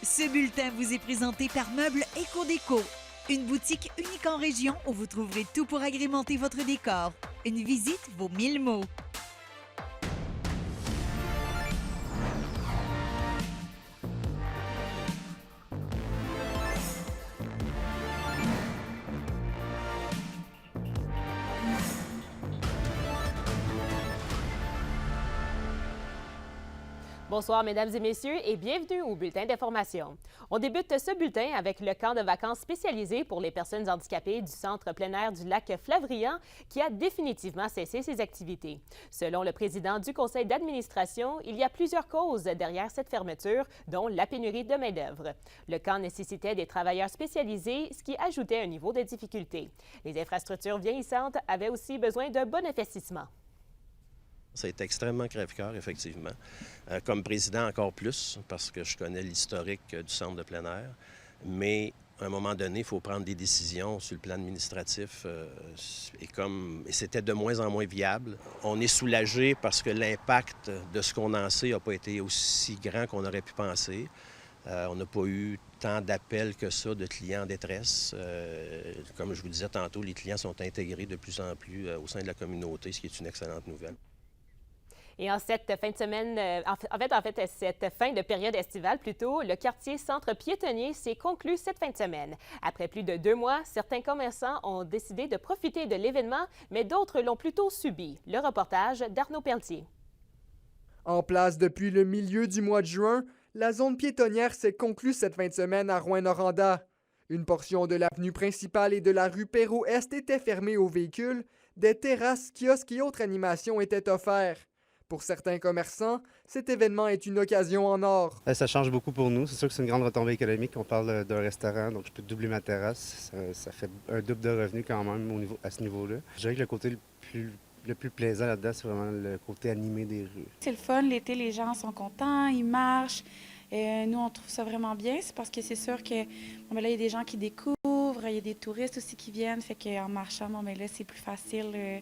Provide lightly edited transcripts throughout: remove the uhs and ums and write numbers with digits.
Ce bulletin vous est présenté par Meubles Éco-Déco, une boutique unique en région où vous trouverez tout pour agrémenter votre décor. Une visite vaut 1000 mots. Bonsoir, mesdames et messieurs, et bienvenue au Bulletin d'information. On débute ce bulletin avec le camp de vacances spécialisé pour les personnes handicapées du Centre plein air du lac Flavrian qui a définitivement cessé ses activités. Selon le président du conseil d'administration, il y a plusieurs causes derrière cette fermeture, dont la pénurie de main-d'œuvre. Le camp nécessitait des travailleurs spécialisés, ce qui ajoutait un niveau de difficulté. Les infrastructures vieillissantes avaient aussi besoin d'un bon investissement. Ça a été extrêmement crève-cœur, effectivement. Comme président, encore plus, parce que je connais l'historique du centre de plein air. Mais à un moment donné, il faut prendre des décisions sur le plan administratif. Et c'était de moins en moins viable. On est soulagé parce que l'impact de ce qu'on en sait n'a pas été aussi grand qu'on aurait pu penser. On n'a pas eu tant d'appels que ça de clients en détresse. Comme je vous disais tantôt, les clients sont intégrés de plus en plus au sein de la communauté, ce qui est une excellente nouvelle. Et en cette fin de semaine, cette fin de période estivale plutôt, le quartier Centre piétonnier s'est conclu cette fin de semaine. Après plus de 2 mois, certains commerçants ont décidé de profiter de l'événement, mais d'autres l'ont plutôt subi. Le reportage d'Arnaud Pelletier. En place depuis le milieu du mois de juin, la zone piétonnière s'est conclue cette fin de semaine à Rouyn-Noranda. Une portion de l'avenue principale et de la rue Perrault-Est était fermée aux véhicules, des terrasses, kiosques et autres animations étaient offerts. Pour certains commerçants, cet événement est une occasion en or. Ça change beaucoup pour nous. C'est sûr que c'est une grande retombée économique. On parle d'un restaurant, donc je peux doubler ma terrasse. Ça fait un double de revenus quand même à ce niveau-là. Je dirais que le côté le plus plaisant là-dedans, c'est vraiment le côté animé des rues. C'est le fun. L'été, les gens sont contents, ils marchent. Nous, on trouve ça vraiment bien. C'est parce que c'est sûr que là, il y a des gens qui découvrent, il y a des touristes aussi qui viennent. Fait qu'en marchant, là, c'est plus facile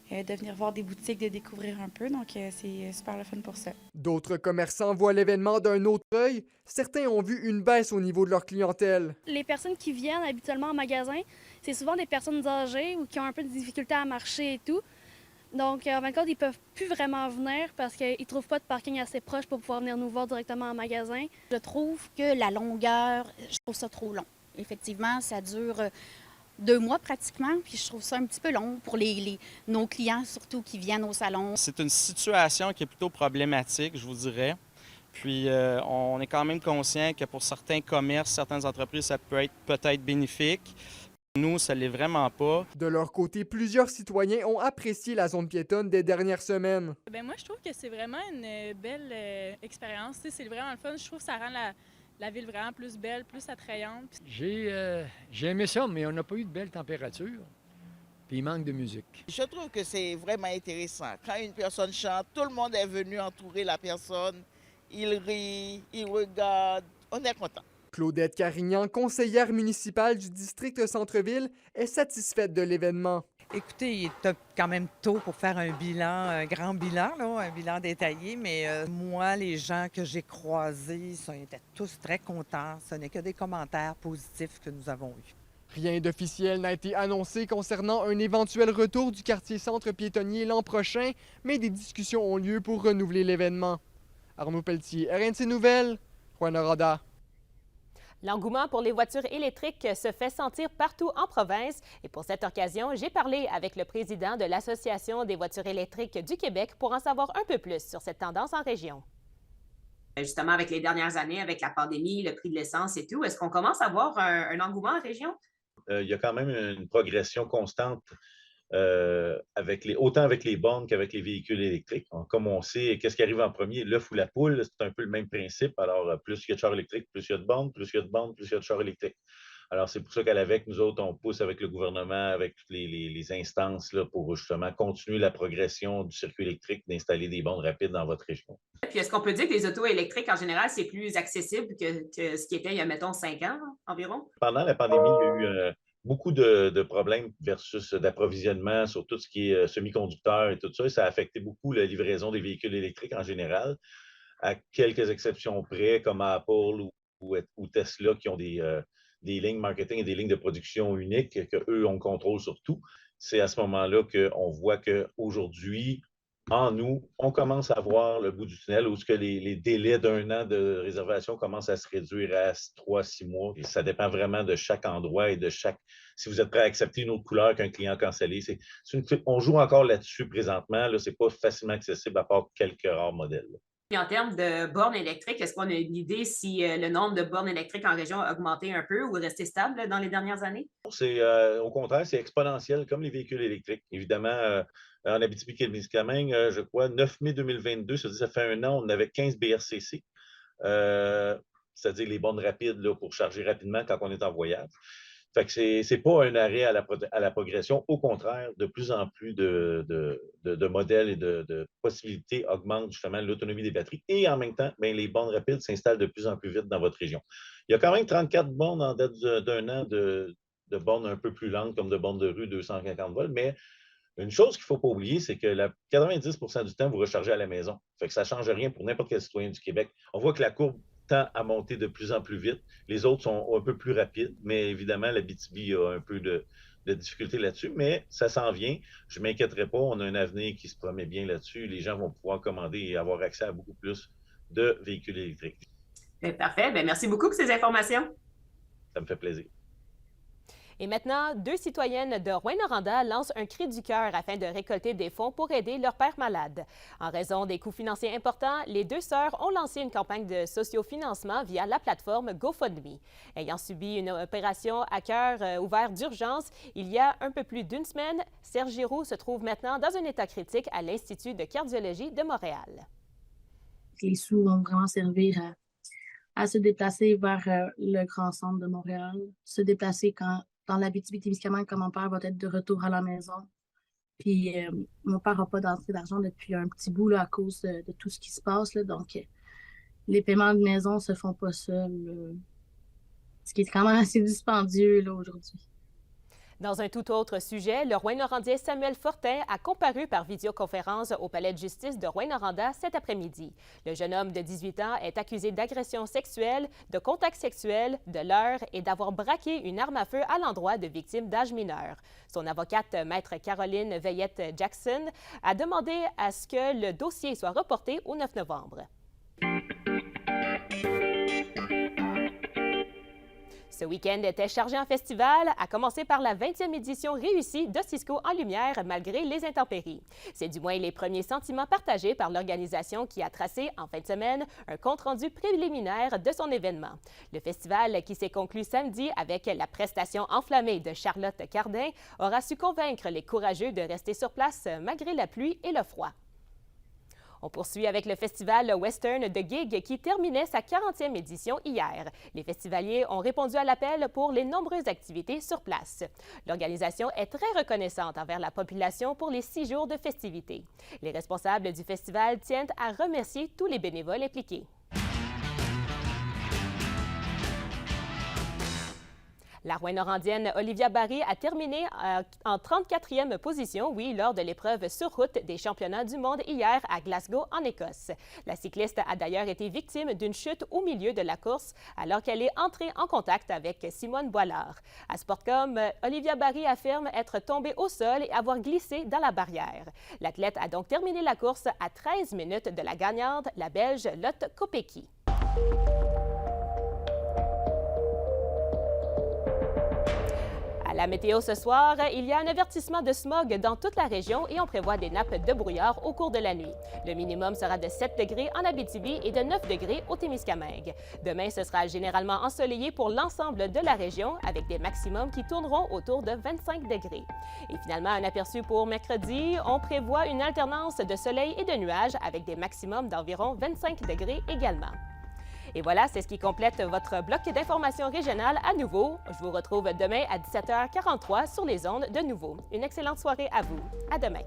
de venir voir des boutiques, de découvrir un peu. Donc, c'est super le fun pour ça. D'autres commerçants voient l'événement d'un autre œil. Certains ont vu une baisse au niveau de leur clientèle. Les personnes qui viennent habituellement en magasin, c'est souvent des personnes âgées ou qui ont un peu de difficulté à marcher et tout. Donc, en fin de compte, ils ne peuvent plus vraiment venir parce qu'ils ne trouvent pas de parking assez proche pour pouvoir venir nous voir directement en magasin. Je trouve que la longueur, je trouve ça trop long. Effectivement, ça dure 2 mois pratiquement, puis je trouve ça un petit peu long pour nos clients, surtout qui viennent au salon. C'est une situation qui est plutôt problématique, je vous dirais. Puis on est quand même conscient que pour certains commerces, certaines entreprises, ça peut être peut-être bénéfique. Nous, ça ne l'est vraiment pas. De leur côté, plusieurs citoyens ont apprécié la zone piétonne des dernières semaines. Moi, je trouve que c'est vraiment une belle expérience. C'est vraiment le fun. Je trouve que ça rend la ville vraiment plus belle, plus attrayante. J'ai aimé ça, mais on n'a pas eu de belle température. Puis il manque de musique. Je trouve que c'est vraiment intéressant. Quand une personne chante, tout le monde est venu entourer la personne. Il rit, il regarde. On est content. Claudette Carignan, conseillère municipale du district Centre-Ville, est satisfaite de l'événement. Écoutez, il est quand même tôt pour faire un bilan, un grand bilan, là, un bilan détaillé, mais moi, les gens que j'ai croisés, ils étaient tous très contents. Ce n'est que des commentaires positifs que nous avons eus. Rien d'officiel n'a été annoncé concernant un éventuel retour du quartier Centre piétonnier l'an prochain, mais des discussions ont lieu pour renouveler l'événement. Arnaud Pelletier, RNC Nouvelles, Rouyn-Noranda. L'engouement pour les voitures électriques se fait sentir partout en province. Et pour cette occasion, j'ai parlé avec le président de l'Association des voitures électriques du Québec pour en savoir un peu plus sur cette tendance en région. Justement, avec les dernières années, avec la pandémie, le prix de l'essence et tout, est-ce qu'on commence à voir un engouement en région? Il y a quand même une progression constante autant avec les bornes qu'avec les véhicules électriques. Comme on sait, qu'est-ce qui arrive en premier, l'œuf ou la poule, c'est un peu le même principe. Alors, plus il y a de chars électriques, plus il y a de bornes, plus il y a de bornes, plus il y a de chars électriques. Alors, c'est pour ça qu'à l'AVEC, nous autres, on pousse avec le gouvernement, avec toutes les instances là, pour justement continuer la progression du circuit électrique, d'installer des bornes rapides dans votre région. Puis, est-ce qu'on peut dire que les autos électriques, en général, c'est plus accessible que ce qui était il y a, mettons, 5 ans environ? Pendant la pandémie, il y a eu beaucoup de problèmes versus d'approvisionnement sur tout ce qui est semi-conducteurs et tout ça. Et ça a affecté beaucoup la livraison des véhicules électriques en général, à quelques exceptions près, comme Apple ou ou Tesla qui ont des lignes marketing et des lignes de production uniques qu'eux, on contrôle sur tout. C'est à ce moment-là qu'on voit qu'aujourd'hui, en nous, on commence à voir le bout du tunnel où les délais d'un an de réservation commencent à se réduire à 3-6 mois. Et ça dépend vraiment de chaque endroit et de si vous êtes prêt à accepter une autre couleur qu'un client cancellé. On joue encore là-dessus présentement. Là, ce n'est pas facilement accessible à part quelques rares modèles. Et en termes de bornes électriques, est-ce qu'on a une idée si le nombre de bornes électriques en région a augmenté un peu ou est resté stable dans les dernières années? Au contraire, c'est exponentiel comme les véhicules électriques. Évidemment, en Abitibi-Témiscamingue, je crois, 9 mai 2022, ça fait un an, on avait 15 BRCC, c'est-à-dire les bornes rapides là, pour charger rapidement quand on est en voyage. Fait que c'est pas un arrêt à la progression. Au contraire, de plus en plus de modèles et de possibilités augmentent justement l'autonomie des batteries. Et en même temps, les bornes rapides s'installent de plus en plus vite dans votre région. Il y a quand même 34 bornes en date d'un an de bornes un peu plus lentes, comme de bornes de rue 250 volts. Mais une chose qu'il ne faut pas oublier, c'est que 90% du temps, vous rechargez à la maison. Fait que ça ne change rien pour n'importe quel citoyen du Québec. On voit que la courbe tend à monter de plus en plus vite. Les autres sont un peu plus rapides, mais évidemment, l'Abitibi a un peu de difficulté là-dessus, mais ça s'en vient. Je ne m'inquiéterai pas, on a un avenir qui se promet bien là-dessus. Les gens vont pouvoir commander et avoir accès à beaucoup plus de véhicules électriques. Parfait. Merci beaucoup pour ces informations. Ça me fait plaisir. Et maintenant, 2 citoyennes de Rouyn-Noranda lancent un cri du cœur afin de récolter des fonds pour aider leur père malade. En raison des coûts financiers importants, les 2 sœurs ont lancé une campagne de sociofinancement via la plateforme GoFundMe. Ayant subi une opération à cœur ouvert d'urgence il y a un peu plus d'une semaine, Serge Giroux se trouve maintenant dans un état critique à l'Institut de cardiologie de Montréal. Les sous vont vraiment servir à se déplacer vers le grand centre de Montréal, se déplacer dans l'Abitibi-Témiscamingue quand mon père va être de retour à la maison. Puis mon père n'a pas d'entrée d'argent depuis un petit bout là, à cause de tout ce qui se passe. Là, donc, les paiements de maison ne se font pas seuls. Ce qui est quand même assez dispendieux là, aujourd'hui. Dans un tout autre sujet, le Rouyn-Norandais Samuel Fortin a comparu par vidéoconférence au palais de justice de Rouyn-Noranda cet après-midi. Le jeune homme de 18 ans est accusé d'agression sexuelle, de contact sexuel, de leurre et d'avoir braqué une arme à feu à l'endroit de victimes d'âge mineur. Son avocate, maître Caroline Veillette-Jackson, a demandé à ce que le dossier soit reporté au 9 novembre. Ce week-end était chargé en festival, à commencer par la 20e édition réussie d'Osisco en lumière malgré les intempéries. C'est du moins les premiers sentiments partagés par l'organisation qui a tracé en fin de semaine un compte-rendu préliminaire de son événement. Le festival, qui s'est conclu samedi avec la prestation enflammée de Charlotte Cardin, aura su convaincre les courageux de rester sur place malgré la pluie et le froid. On poursuit avec le festival Western de Gig qui terminait sa 40e édition hier. Les festivaliers ont répondu à l'appel pour les nombreuses activités sur place. L'organisation est très reconnaissante envers la population pour les 6 jours de festivités. Les responsables du festival tiennent à remercier tous les bénévoles impliqués. La Rouyn-Norandienne Olivia Barry a terminé en 34e position, lors de l'épreuve sur route des championnats du monde hier à Glasgow, en Écosse. La cycliste a d'ailleurs été victime d'une chute au milieu de la course alors qu'elle est entrée en contact avec Simone Boilard. À Sportcom, Olivia Barry affirme être tombée au sol et avoir glissé dans la barrière. L'athlète a donc terminé la course à 13 minutes de la gagnante, la Belge Lotte Kopecky. La météo ce soir, il y a un avertissement de smog dans toute la région et on prévoit des nappes de brouillard au cours de la nuit. Le minimum sera de 7 degrés en Abitibi et de 9 degrés au Témiscamingue. Demain, ce sera généralement ensoleillé pour l'ensemble de la région avec des maximums qui tourneront autour de 25 degrés. Et finalement, un aperçu pour mercredi, on prévoit une alternance de soleil et de nuages avec des maximums d'environ 25 degrés également. Et voilà, c'est ce qui complète votre bloc d'informations régionales à Nouveau. Je vous retrouve demain à 17h43 sur les ondes de Nouveau. Une excellente soirée à vous. À demain.